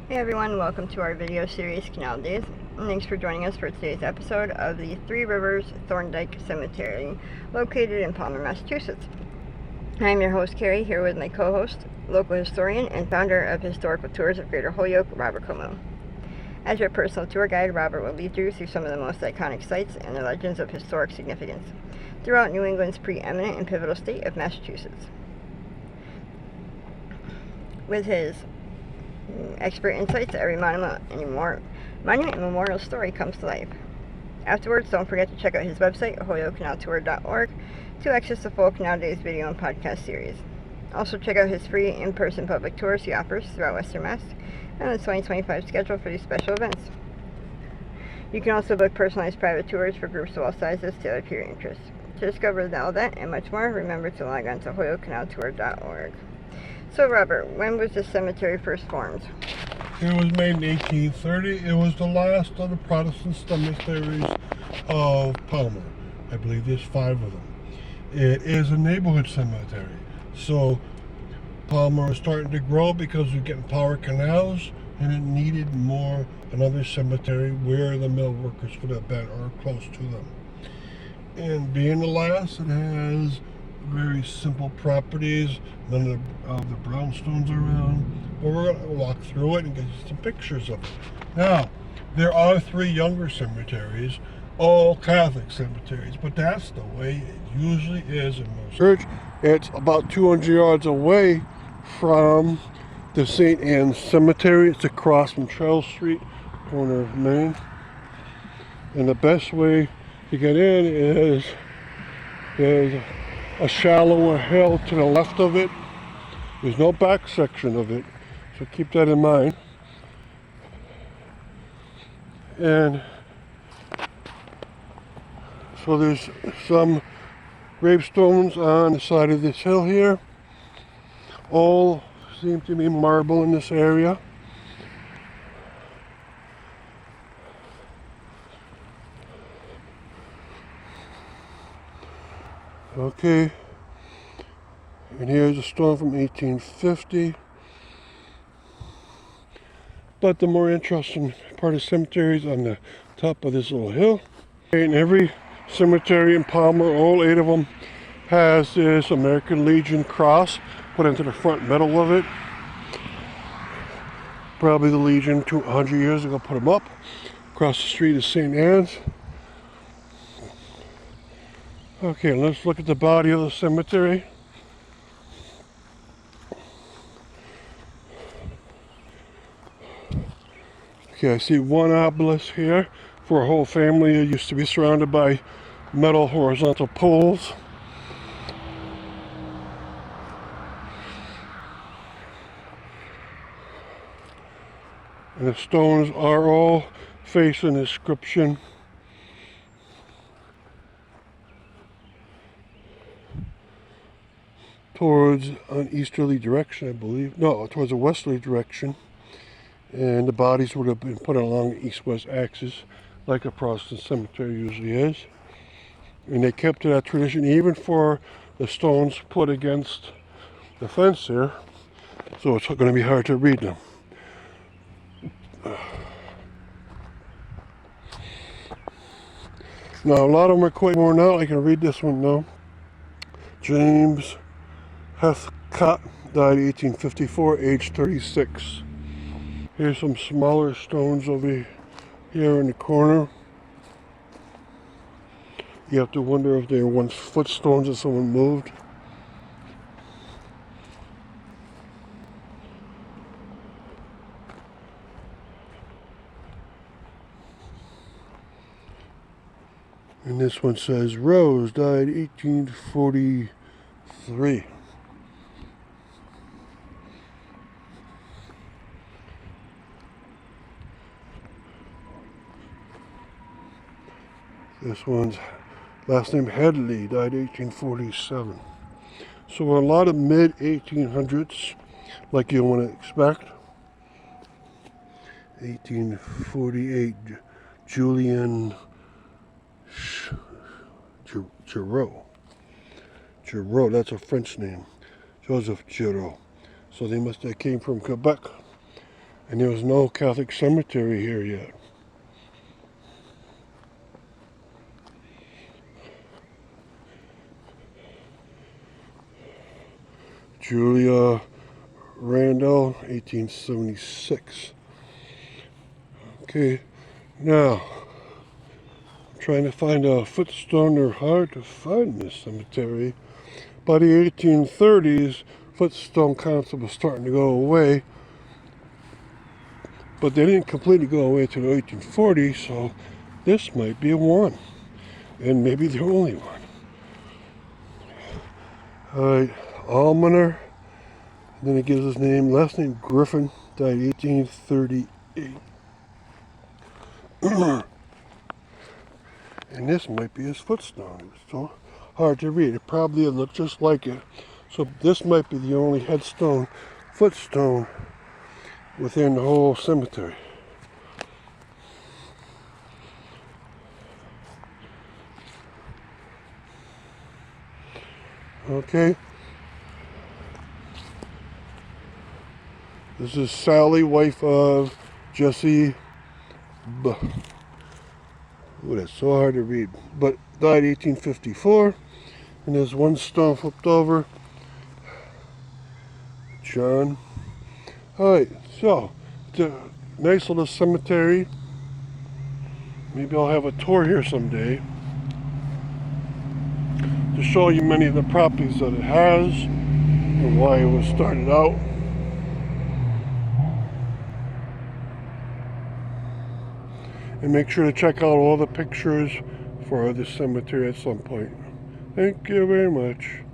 Hey everyone, welcome to our video series Canal Days, and thanks for joining us for today's episode of the Three Rivers Thorndike Cemetery, located in Palmer, Massachusetts. I'm your host Carrie, here with my co-host, local historian and founder of Historical Tours of Greater Holyoke, Robert Como. As your personal tour guide, Robert will lead you through some of the most iconic sites and the legends of historic significance throughout New England's preeminent and pivotal state of Massachusetts. With his expert insights, every monument and memorial story comes to life. Afterwards, don't forget to check out his website, holyokecanaltour.org, to access the full Canal Days video and podcast series. Also, check out his free in-person public tours he offers throughout Western Mass and the 2025 schedule for these special events. You can also book personalized private tours for groups of all sizes tailored to your interests. To discover all that and much more, remember to log on to holyokecanaltour.org. So, Robert, when was this cemetery first formed? It was made in 1830. It was the last of the Protestant cemeteries of Palmer. I believe there's 5 of them. It is a neighborhood cemetery. So Palmer was starting to grow because we're getting power canals, and it needed another cemetery where the mill workers could have been or close to them. And being the last, it has very simple properties, none of the brownstones around. But we're going to walk through it and get you some pictures of it. Now, there are 3 younger cemeteries, all Catholic cemeteries, but that's the way it usually is in most church. It's about 200 yards away from the St. Anne's Cemetery. It's across from Charles Street, corner of Main. And the best way to get in is a shallower hill to the left of it. There's no back section of it, so keep that in mind. And so there's some gravestones on the side of this hill here. All seem to be marble in this area. Okay, and here's a stone from 1850. But the more interesting part of the cemetery is on the top of this little hill. And every cemetery in Palmer, all 8 of them, has this American Legion cross put into the front middle of it. Probably the Legion 200 years ago put them up. Across the street is St. Anne's. Okay, let's look at the body of the cemetery. Okay, I see one obelisk here for a whole family. It used to be surrounded by metal horizontal poles. And the stones are all facing inscription. Towards an easterly direction, I believe. No, towards a westerly direction. And the bodies would have been put along the east-west axis, like a Protestant cemetery usually is. And they kept to that tradition even for the stones put against the fence here. So it's going to be hard to read them. Now, a lot of them are quite worn out. I can read this one now. James Heathcott died 1854, age 36. Here's some smaller stones over here in the corner. You have to wonder if they were once footstones that someone moved. And this one says Rose died 1843. This one's last name Headley, died 1847. So a lot of mid-1800s, like you want to expect. 1848, Julian Giraud, that's a French name. Joseph Giraud. So they must have came from Quebec. And there was no Catholic cemetery here yet. Julia Randall, 1876. Okay, now I'm trying to find a footstone. They're hard to find in this cemetery. By the 1830s, footstone concept was starting to go away, but they didn't completely go away until the 1840s, so this might be one, and maybe the only one. Alright, Almoner, and then it gives his name, last name Griffin, died 1838. And this might be his footstone. It's so hard to read. It probably looked just like it. So this might be the only headstone, footstone within the whole cemetery. Okay. This is Sally, wife of Jesse Ooh, that's so hard to read. But died 1854. And there's one stone flipped over. John. Alright, so it's a nice little cemetery. Maybe I'll have a tour here someday to show you many of the properties that it has and why it was started out. And make sure to check out all the pictures for the cemetery at some point. Thank you very much.